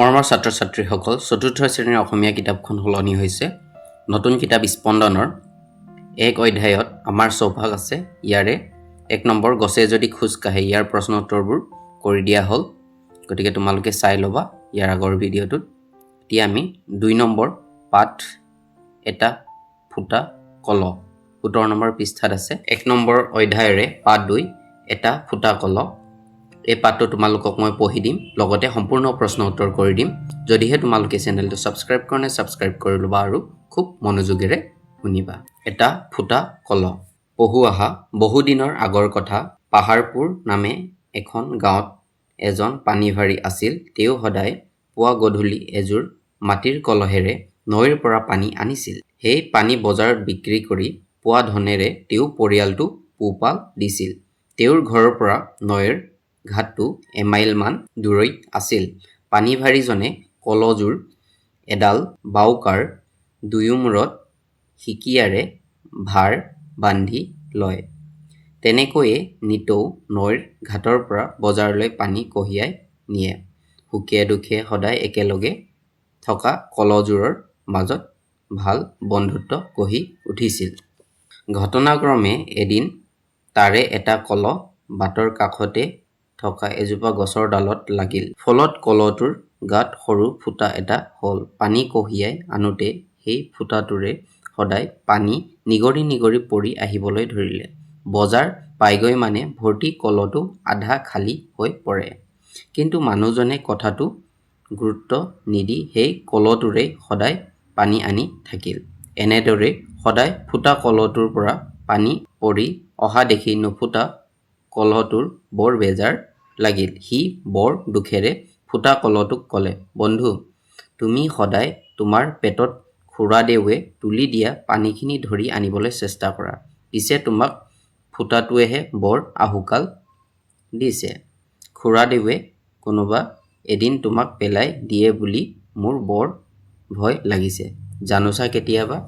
মৰমৰ ছাত্ৰ-ছাত্ৰীসকল, চতুৰ্থ শ্ৰেণীৰ অসমীয়া কিতাপখন সলনি হৈছে। নতুন কিতাপ স্পন্দনৰ এক অধ্যায়ত আমাৰ সৌভাগ আছে। ইয়াৰে 1 নম্বৰ গছে যদি খোজ কাঢ়ে, ইয়াৰ প্ৰশ্ন উত্তৰবোৰ কৰি দিয়া হ'ল। গতিকে তোমালোকে চাই ল'বা ইয়াৰ আগৰ ভিডিঅ'টোত। এতিয়া আমি 2 নম্বৰ পাঠ এটা ফুটা কল 17 নম্বৰ পৃষ্ঠাত আছে। 1 নম্বৰ অধ্যায়ৰে পাঠ 2 এটা ফুটা কল। এই পাঠটো তোমালোকক মই পঢ়ি দিম, লগতে সম্পূৰ্ণ প্ৰশ্ন উত্তৰ কৰি দিম। যদিহে তোমালোকে চেনেলটো ছাবস্ক্ৰাইব কৰা নাই, ছাবস্ক্ৰাইব কৰি ল'বা আৰু খুব মনোযোগেৰে শুনিবা। এটা ফুটা কল। পঢ়ু আহা। বহুদিনৰ আগৰ কথা। পাহাৰপুৰ নামে এখন গাঁৱত এজন পানীভাৰী আছিল। তেওঁ সদায় পুৱা গধূলি এযোৰ মাটিৰ কলহেৰে নৈৰ পৰা পানী আনিছিল। সেই পানী বজাৰত বিক্ৰী কৰি পোৱা ধনেৰে তেওঁ পৰিয়ালটো পোহপাল দিছিল। তেওঁৰ ঘৰৰ পৰা নৈৰ ঘাটটো এমাইলমান দূৰৈত আছিল। পানীভাৰীজনে কলযোৰ এডাল বাউকাৰ দুয়োমূৰত সিকিয়াৰে ভাৰ বান্ধি লয়। তেনেকৈয়ে নিতৌ নৈৰ ঘাটৰ পৰা বজাৰলৈ পানী কঢ়িয়াই নিয়ে। সুখে দুখে সদায় একেলগে থকা কলযোৰৰ মাজত ভাল বন্ধুত্ব গঢ়ি উঠিছিল। ঘটনাক্ৰমে এদিন তাৰে এটা কল বাটৰ কাষতে থকা এজোপা গছৰ ডালত লাগিল। ফলত কলটোৰ গাত সৰু ফুটা এটা হ'ল। পানী কঢ়িয়াই আনোতে সেই ফুটাটোৰে সদায় পানী নিগৰি নিগৰি পৰি আহিবলৈ ধৰিলে। বজাৰ পায়গৈ মানে ভৰ্তি কলটো আধা খালী হৈ পৰে। কিন্তু মানুহজনে কথাটো গুৰুত্ব নিদি সেই কলটোৰেই সদায় পানী আনি থাকিল। এনেদৰে সদায় ফুটা কলটোৰ পৰা পানী পৰি অহা দেখি নুফুটা কলহটোৰ বৰ বেজাৰ লাগিল। সি বৰ দুখেৰে ফুটা কলটোক ক'লে, বন্ধু, তুমি সদায় তোমাৰ পেটত খুৰাদেৱে তুলি দিয়া পানীখিনি ধৰি আনিবলৈ চেষ্টা কৰা। পিছে তোমাক ফুটাটোৱেহে বৰ আহুকাল দিছে। খুৰাদেৱে কোনোবা এদিন তোমাক পেলাই দিয়ে বুলি মোৰ বৰ ভয় লাগিছে। জানোচা কেতিয়াবা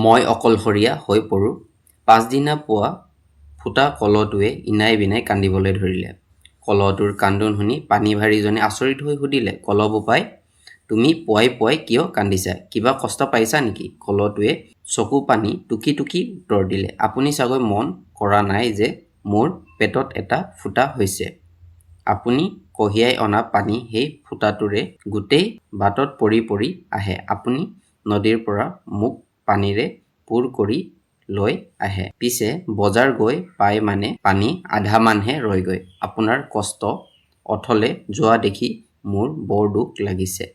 মই অকলশৰীয়া হৈ পৰোঁ। পাছদিনা পুৱা ফুটা কলটোৱে ইনাই বিনাই কান্দিবলৈ ধৰিলে। কলহটোৰ কান্দোন শুনি পানীভাৰীজনে আচৰিত হৈ সুধিলে, কল বোপাই, তুমি পুৱাই পুৱাই কিয় কান্দিছা? কিবা কষ্ট পাইছা নেকি? কলটোৱে চকু পানী টুকি টুকি উত্তৰ দিলে, আপুনি চাগৈ মন কৰা নাই যে মোৰ পেটত এটা ফুটা হৈছে। আপুনি কঢ়িয়াই অনা পানী সেই ফুটাটোৰে গোটেই বাটত পৰি পৰি আহে। আপুনি নদীৰ পৰা মোক পানীৰে পূৰ কৰি লৈ আহে। পিছে বজাৰ গৈ পাই মানে পানী আধামানহে ৰয়গৈ। আপোনাৰ কষ্ট অথলে যোৱা দেখি মোৰ বৰ দুখ লাগিছে।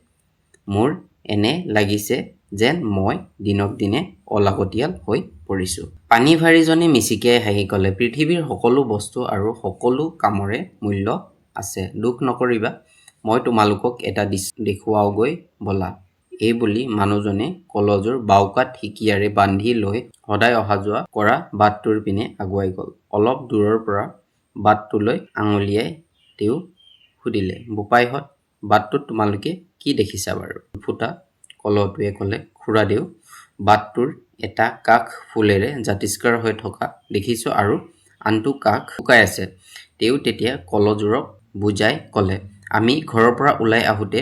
মোৰ এনে লাগিছে যেন মই দিনক দিনে অলাগতিয়াল হৈ পৰিছোঁ। পানীভাৰীজনে মিচিকিয়াই হাঁহি ক'লে, পৃথিৱীৰ সকলো বস্তু আৰু সকলো কামৰে মূল্য আছে। দুখ নকৰিবা, মই তোমালোকক এটা দেখুৱাওগৈ ব'লা। এইবুলি মানুহজনে কলযোৰ বাউকাত সিকিয়াৰে বান্ধি লৈ সদায় অহা যোৱা কৰা বাটটোৰ পিনে আগুৱাই গ'ল। অলপ দূৰৰ পৰা বাটটোলৈ আঙুলিয়াই তেওঁ সুধিলে, বোপাইহঁত, বাটটোত তোমালোকে কি দেখিছা বাৰু? ফুটা কলটোৱে ক'লে, খুৰাদেউ, বাটটোৰ এটা কাষ ফুলেৰে জাতিস্কাৰ হৈ থকা দেখিছোঁ আৰু আনটো কাষ শুকাই আছে। তেওঁ তেতিয়া কলযোৰক বুজাই ক'লে, আমি ঘৰৰ পৰা ওলাই আহোঁতে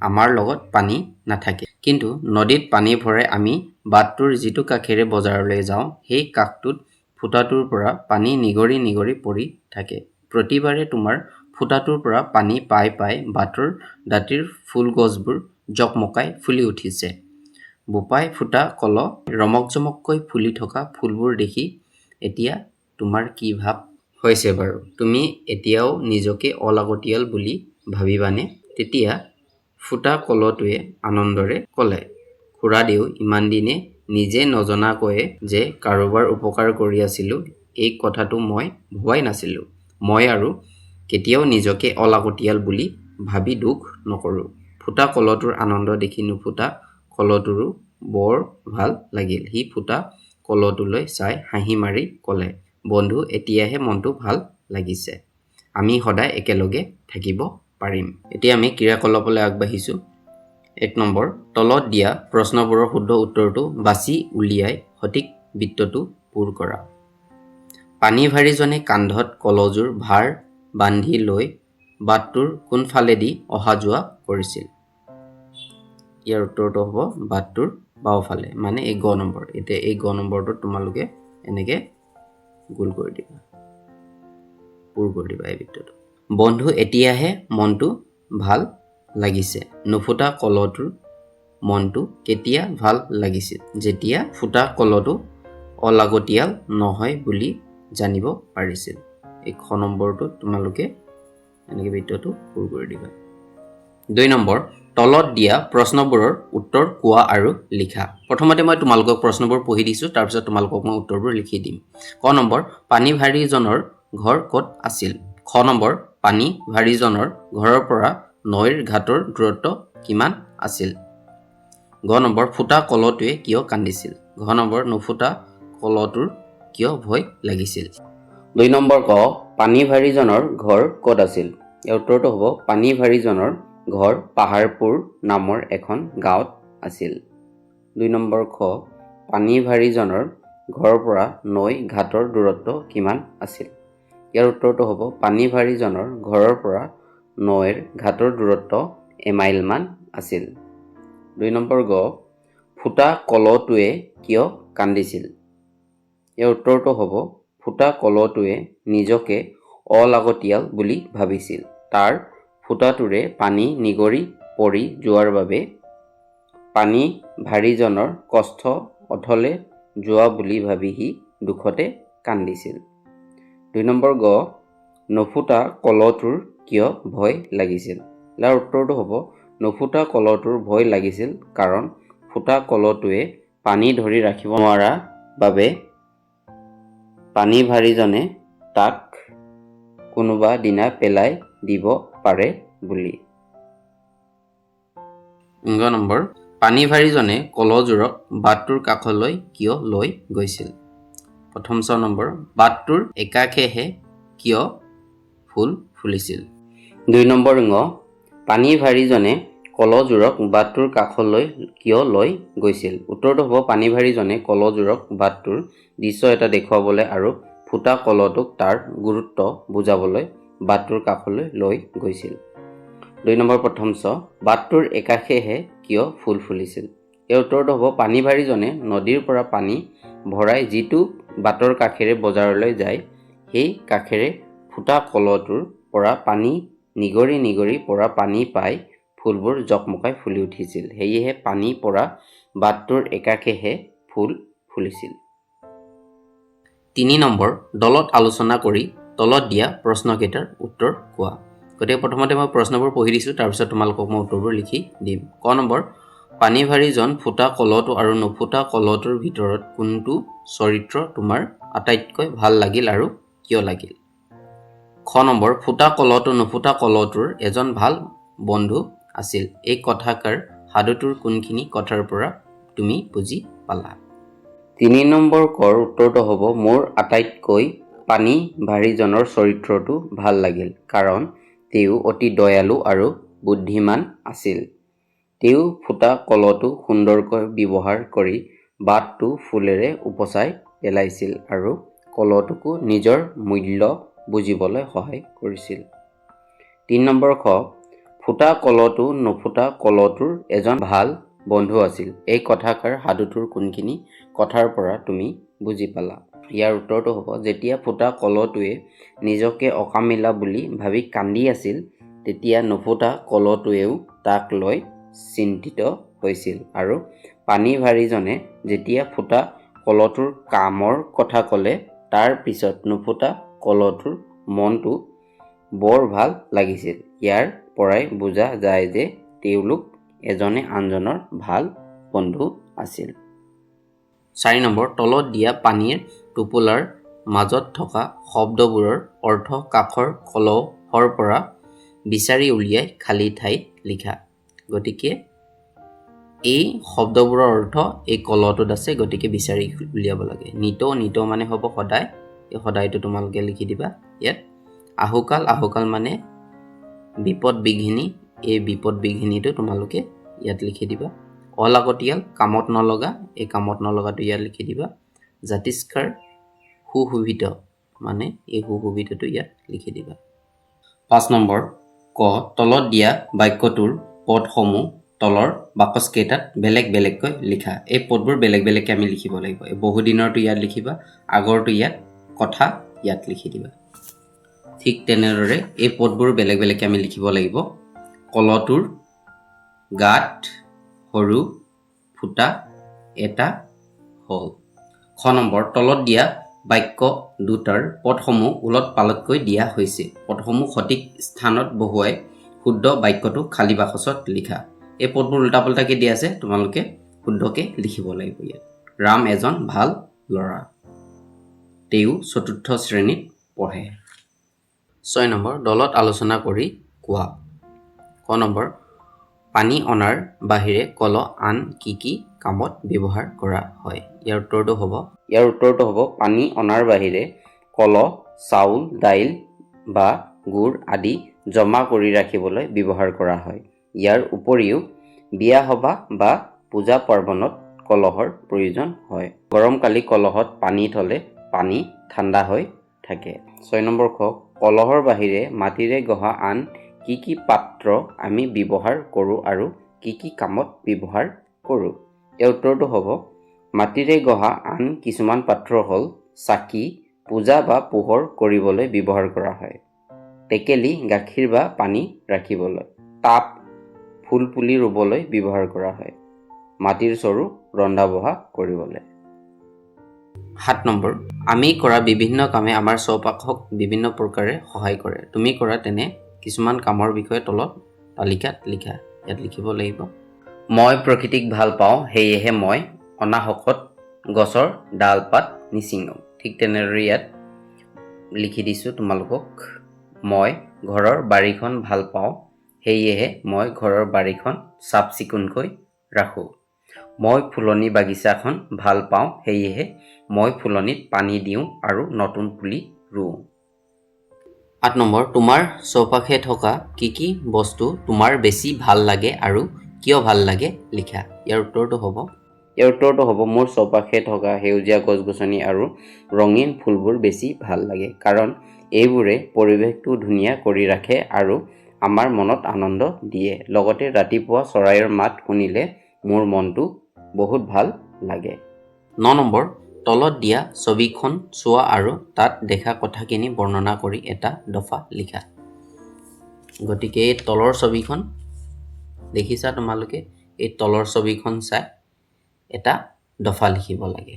আমাৰ লগত পানী নাথাকে। কিন্তু নদীত পানী ভৰাই আমি বাটটোৰ যিটো কাষেৰে বজাৰলৈ যাওঁ, সেই কাষটোত ফুটাটোৰ পৰা পানী নিগৰি নিগৰি পৰি থাকে। প্ৰতিবাৰে তোমাৰ ফুটাটোৰ পৰা পানী পাই পাই বাটৰ দাঁতিৰ ফুলগছবোৰ জকমকাই ফুলি উঠিছে। বোপাই, ফুটা কল, ৰমক-জমককৈ ফুলি থকা ফুলবোৰ দেখি এতিয়া তোমাৰ কি ভাৱ হৈছে বাৰু? তুমি এতিয়াও নিজকে অলাগতিয়াল বুলি ভাবিবানে? তেতিয়া ফুটা কলটোৱে আনন্দেৰে ক'লে, খুৰাদেউ, ইমান দিনে নিজে নজনাকৈয়ে যে কাৰোবাৰ উপকাৰ কৰি আছিলোঁ, এই কথাটো মই ভবাই নাছিলোঁ। মই আৰু কেতিয়াও নিজকে অলাগতিয়াল বুলি ভাবি দুখ নকৰোঁ। ফুটা কলটোৰ আনন্দ দেখি নুফুটা কলটোৰো বৰ ভাল লাগিল। সি ফুটা কলটোলৈ চাই হাঁহি মাৰি ক'লে, বন্ধু, এতিয়াহে মনটো ভাল লাগিছে। আমি সদায় একেলগে থাকিব পাৰিম। এতিয়া আমি ক্ৰিয়াকলাপলৈ আগবাঢ়িছোঁ। 1 নম্বৰ, তলত দিয়া প্ৰশ্নবোৰৰ শুদ্ধ উত্তৰটো বাছি উলিয়াই সঠিক বৃত্তটো পূৰ কৰা। পানীভাৰীজনে কান্ধত কলযোৰ ভাৰ বান্ধি লৈ বাটটোৰ কোনফালেদি অহা যোৱা কৰিছিল? ইয়াৰ উত্তৰটো হ'ব বাটটোৰ বাওঁফালে মানে এই গ নম্বৰ। এতিয়া এই গ নম্বৰটো তোমালোকে এনেকৈ গোল কৰি দিবা, পূৰ কৰি দিবা এই বৃত্তটো। বন্ধু এতিয়াহে মনটো ভাল লাগিছে। নুফুটা কলহটোৰ মনটো কেতিয়া ভাল লাগিছিল? যেতিয়া ফুটা কলহটো অলাগতিয়াল নহয় বুলি জানিব পাৰিছিল। এই খ নম্বৰটো তোমালোকে এনেকৈ বৃত্তটো পূৰ কৰি দিবা। 2 নম্বৰ, তলত দিয়া প্ৰশ্নবোৰৰ উত্তৰ কোৱা আৰু লিখা। প্ৰথমতে মই তোমালোকক প্ৰশ্নবোৰ পঢ়ি দিছোঁ, তাৰপিছত তোমালোকক মই উত্তৰবোৰ লিখি দিম। ক নম্বৰ, পানীভাৰীজনৰ ঘৰ ক'ত আছিল? খ নম্বৰ, পানীভাৰীজনৰ ঘৰৰ পৰা নৈৰ ঘাটৰ দূৰত্ব কিমান আছিল? গ নম্বৰ, ফুটা কলহটোৱে কিয় কান্দিছিল? ঘ নম্বৰ, নুফুটা কলহটোৰ কিয় ভয় লাগিছিল? 2 নম্বৰ, ক পানীভাৰীজনৰ ঘৰ ক'ত আছিল? ইয়াৰ উত্তৰটো হ'ব পানীভাৰীজনৰ ঘৰ পাহাৰপুৰ নামৰ এখন গাঁৱত আছিল। 2 নম্বৰ, খ পানীভাৰীজনৰ ঘৰৰ পৰা নৈ ঘাটৰ দূৰত্ব কিমান আছিল? ইয়াৰ উত্তৰটো হ'ব পানীভাৰীজনৰ ঘৰৰ পৰা নৈৰ ঘাটৰ দূৰত্ব এমাইলমান আছিল। 2 নম্বৰ, গ ফুটা কলহটোৱে কিয় কান্দিছিল? ইয়াৰ উত্তৰটো হ'ব ফুটা কলহটোৱে নিজকে অলাগতিয়াল বুলি ভাবিছিল। তাৰ ফুটাটোৰে পানী নিগৰি পৰি যোৱাৰ বাবে পানীভাৰীজনৰ কষ্ট অথলে যোৱা বুলি ভাবি সি দুখতে কান্দিছিল। 2 নম্বৰ, গ নুফুটা কলহটোৰ কিয় ভয় লাগিছিল? ইয়াৰ উত্তৰটো হ'ব নুফুটা কলহটোৰ ভয় লাগিছিল কাৰণ ফুটা কলহটোৱে পানী ধৰি ৰাখিব নোৱাৰা বাবে পানীভাৰীজনে তাক কোনোবা দিনা পেলাই দিব পাৰে বুলি। গ নম্বৰ, পানীভাৰীজনে কলহযোৰক বাটটোৰ কাষলৈ কিয় লৈ গৈছিল? প্ৰথম ছ নম্বৰ, বাটটোৰ একাষেহে কিয় ফুল ফুলিছিল? 2 নম্বৰ, ঙ পানীভাৰীজনে কলহযোৰক বাটটোৰ কাষলৈ কিয় লৈ গৈছিল? উত্তৰটো হ'ব পানীভাৰীজনে কলহযোৰক বাটটোৰ দৃশ্য এটা দেখুৱাবলৈ আৰু ফুটা কলহটোক তাৰ গুৰুত্ব বুজাবলৈ বাটটোৰ কাষলৈ লৈ গৈছিল। 2 নম্বৰ, প্ৰথম ছ বাটটোৰ একাষেহে কিয় ফুল ফুলিছিল? ইয়াৰ উত্তৰটো হ'ব পানীভাৰীজনে নদীৰ পৰা পানী ভৰাই যিটো বাটৰ কাষেৰে বজাৰলৈ যায় সেই কাষেৰে ফুটা কলহটোৰ পৰা পানী নিগৰি নিগৰি পৰা পানী পাই ফুলবোৰ জকমকাই ফুলি উঠিছিল। সেয়েহে পানী পৰা বাটটোৰ একাষেহে ফুল ফুলিছিল। 3 নম্বৰ, দলত আলোচনা কৰি তলত দিয়া প্ৰশ্নকেইটাৰ উত্তৰ কোৱা। গতিকে প্ৰথমতে মই প্ৰশ্নবোৰ পঢ়ি দিছোঁ, তাৰপিছত তোমালোকক মই উত্তৰবোৰ লিখি দিম। ক নম্বৰ, পানীভাৰীজন ফুটা কলহটো আৰু নুফুটা কলহটোৰ ভিতৰত কোনটো চৰিত্ৰ তোমাৰ আটাইতকৈ ভাল লাগিল আৰু কিয় লাগিল? খ নম্বৰ, ফুটা কলহটো নুফুটা কলহটোৰ এজন ভাল বন্ধু আছিল। এই কথাষাৰ সাধুটোৰ কোনখিনি কথাৰ পৰা তুমি বুজি পালা? 3 নম্বৰ কৰ উত্তৰটো হ'ব মোৰ আটাইতকৈ পানীভাৰীজনৰ চৰিত্ৰটো ভাল লাগিল কাৰণ তেওঁ অতি দয়ালু আৰু বুদ্ধিমান আছিল। তেওঁ ফুটা কলহটো সুন্দৰকৈ ব্যৱহাৰ কৰি বাটটো ফুলেৰে উপচাই পেলাইছিল আৰু কলহটোকো নিজৰ মূল্য বুজিবলৈ সহায় কৰিছিল। 3 নম্বৰ, খ ফুটা কলহটো নুফুটা কলহটোৰ এজন ভাল বন্ধু আছিল। এই কথাষাৰ সাধুটোৰ কোনখিনি কথাৰ পৰা তুমি বুজি পালা? ইয়াৰ উত্তৰটো হ'ব যেতিয়া ফুটা কলহটোৱে নিজকে অকামিলা বুলি ভাবি কান্দি আছিল তেতিয়া নুফুটা কলহটোৱেও তাক লৈ চিন্তিত হৈছিল আৰু পানীভাৰীজনে যেতিয়া ফুটা কলহটোৰ কামৰ কথা ক'লে তাৰ পিছত নুফুটা কলহটোৰ মনটো বৰ ভাল লাগিছিল। ইয়াৰ পৰাই বুজা যায় যে তেওঁলোক এজনে আনজনৰ ভাল বন্ধু আছিল। 4 নম্বৰ, তলত দিয়া পানীৰ টোপোলাৰ মাজত থকা শব্দবোৰৰ অৰ্থ কাষৰ কলহৰ পৰা বিচাৰি উলিয়াই খালী ঠাইত লিখা। গতিকে এই শব্দবোৰৰ অৰ্থ এই কলহটোত আছে, গতিকে বিচাৰি উলিয়াব লাগে। নিত, নিত মানে হ'ব সদায়, এই সদায়টো তোমালোকে লিখি দিবা ইয়াত। আহুকাল, আহুকাল মানে বিপদ বিঘিনি, এই বিপদ বিঘিনিটো তোমালোকে ইয়াত লিখি দিবা। অলাগতিয়াল, কামত নলগা, এই কামত নলগাটো ইয়াত লিখি দিবা। জাতিষ্কাৰ, সুশোভিত মানে এই সুশোভিতটো ইয়াত লিখি দিবা। 5 নম্বৰ, ক তলত দিয়া বাক্যটোৰ পদসমূহ তলৰ বাকচ কেইটাত বেলেগ বেলেগকৈ লিখা এই পদবোৰ বেলেগ বেলেগকৈ আমি লিখিব লাগিব এই বহুদিনৰটো ইয়াত লিখিবা আগৰটো ইয়াত কথা ইয়াত লিখি দিবা ঠিক তেনেদৰে এই পদবোৰ বেলেগ বেলেগকৈ আমি লিখিব লাগিব কলটোৰ গাত সৰু ফুটা এটা হল খ নম্বৰ তলত দিয়া বাক্য দুটাৰ পদসমূহ উলট পালটকৈ দিয়া হৈছে পদসমূহ সঠিক স্থানত বহুৱাই শুদ্ধ বাক্যটো খালী বাকচত লিখা এই পদবোৰ উল্টা পাল্টাকৈ দিয়া আছে তোমালোকে শুদ্ধকৈ লিখিব লাগিব ইয়াত ৰাম এজন ভাল ল'ৰা তেওঁ চতুৰ্থ শ্ৰেণীত পঢ়ে 6 নম্বৰ দলত আলোচনা কৰি কোৱা ক নম্বৰ পানী অনাৰ বাহিৰে কল আন কি কামত ব্যৱহাৰ কৰা হয় ইয়াৰ উত্তৰটো হ'ব পানী অনাৰ বাহিৰে কল চাউল দাইল বা গুড় আদি জমা কৰি ৰাখিবলৈ ব্যৱহাৰ কৰা হয় ইয়াৰ উপৰিও বিয়া সভা বা পূজা পাৰ্বণত কলহৰ প্ৰয়োজন হয় গৰমকালি কলহত পানী থলে পানী ঠাণ্ডা হৈ থাকে 6 নম্বৰ খ কলহৰ বাহিৰে মাটিৰে গঢ়া আন কি পাত্ৰ আমি ব্যৱহাৰ কৰোঁ আৰু কি কামত ব্যৱহাৰ কৰোঁ ইয়াৰ উত্তৰটো হ'ব মাটিৰে গঢ়া আন কিছুমান পাত্ৰ হ'ল চাকি পূজা বা পোহৰ কৰিবলৈ ব্যৱহাৰ কৰা হয় টেকেলি গাখীৰ বা পানী ৰাখিবলৈ টাব ফুল পুলি ৰুবলৈ ব্যৱহাৰ কৰা হয় মাটিৰ চৰু ৰন্ধা বঢ়া কৰিবলৈ 7 নম্বৰ আমি কৰা বিভিন্ন কামে আমাৰ চৌপাশক বিভিন্ন প্ৰকাৰে সহায় কৰে তুমি কৰা তেনে কিছুমান কামৰ বিষয়ে তলত তালিকাত লিখা ইয়াত লিখিব লাগিব মই প্ৰকৃতিক ভাল পাওঁ সেয়েহে মই অনাহকত গছৰ ডাল পাত নিচিঙো ঠিক তেনেদৰে ইয়াত লিখি দিছোঁ তোমালোকক মই ঘৰৰ বাৰীখন ভাল পাওঁ সেয়েহে মই ঘৰৰ বাৰীখন চাফ চিকুণকৈ ৰাখোঁ মই ফুলনি বাগিচাখন ভাল পাওঁ সেয়েহে মই ফুলনিত পানী দিওঁ আৰু নতুন পুলি ৰুওঁ 8 নম্বৰ তোমাৰ চৌপাশে থকা কি বস্তু তোমাৰ বেছি ভাল লাগে আৰু কিয় ভাল লাগে লিখা ইয়াৰ উত্তৰটো হ'ব মোৰ চৌপাশে থকা সেউজীয়া গছ-গছনি আৰু ৰঙীন ফুলবোৰ বেছি ভাল লাগে কাৰণ এইবোৰে পৰিৱেশটো ধুনীয়া কৰি ৰাখে আৰু আমাৰ মনত আনন্দ দিয়ে লগতে ৰাতিপুৱা চৰাইৰ মাত শুনিলে মোৰ মনটো বহুত ভাল লাগে 9 নম্বৰ তলত দিয়া ছবিখন চোৱা আৰু তাত দেখা কথাখিনি বৰ্ণনা কৰি এটা দফা লিখা গতিকে এই তলৰ ছবিখন দেখিছা তোমালোকে এই তলৰ ছবিখন চাই এটা দফা লিখিব লাগে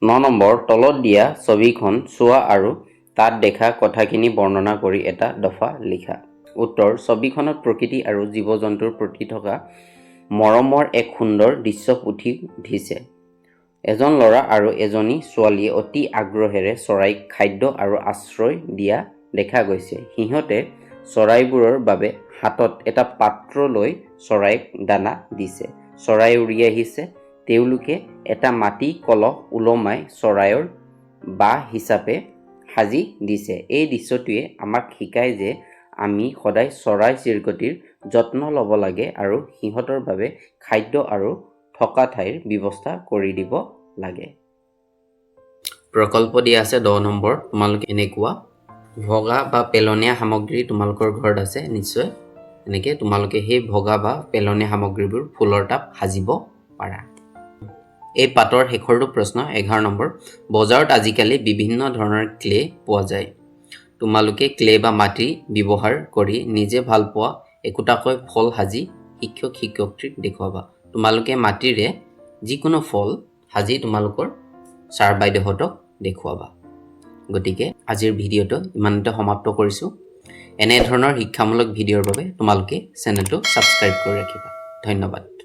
9 নম্বৰ তলত দিয়া ছবিখন চোৱা আৰু তাত দেখা কথাখিনি বৰ্ণনা কৰি এটা দফা লিখা উত্তৰ ছবিখনত প্ৰকৃতি আৰু জীৱ-জন্তুৰ প্ৰতি থকা মৰমৰ এক সুন্দৰ দৃশ্য ফুটি উঠিছে এজন ল'ৰা আৰু এজনী ছোৱালীয়ে অতি আগ্ৰহেৰে চৰাইক খাদ্য আৰু আশ্ৰয় দিয়া দেখা গৈছে সিহঁতে চৰাইবোৰৰ বাবে হাতত এটা পাত্ৰ লৈ চৰাইক দানা দিছে চৰাই উৰি আহিছে তেওঁলোকে এটা মাটি কলহ ওলমাই চৰাইৰ বাহ হিচাপে সাজি দিছে এই দৃশ্যটোৱে আমাক শিকায় যে আমি সদায় চৰাই চিৰিকটিৰ যত্ন ল'ব লাগে আৰু সিহঁতৰ বাবে খাদ্য আৰু থকা ঠাইৰ ব্যৱস্থা কৰি দিব লাগে প্ৰকল্প দিয়া আছে 10 নম্বৰ তোমালোকে এনেকুৱা ভগা বা পেলনীয়া সামগ্ৰী তোমালোকৰ ঘৰত আছে নিশ্চয় এনেকৈ তোমালোকে সেই ভগা বা পেলনীয়া সামগ্ৰীবোৰ ফুলৰ টাব সাজিব পাৰা এই পাতৰ শেষৰটো প্ৰশ্ন 11 নম্বৰ বজাৰত আজিকালি বিভিন্ন ধৰণৰ ক্লে পোৱা যায় তোমালোকে ক্লে বা মাটি ব্যৱহাৰ কৰি নিজে ভাল পোৱা একোটাকৈ ফল সাজি শিক্ষক-শিক্ষয়িত্ৰীক দেখুৱাবা তোমালোকে মাটিৰে যিকোনো ফল সাজি তোমালোকৰ ছাৰ বাইদেউহঁতক দেখুৱাবা গতিকে আজিৰ ভিডিঅ'টো ইমানতে সমাপ্ত কৰিছোঁ এনে ধৰণৰ শিক্ষামূলক ভিডিঅ'ৰ বাবে তোমালোকে চেনেলটো ছাবস্ক্ৰাইব কৰি ৰাখিবা ধন্যবাদ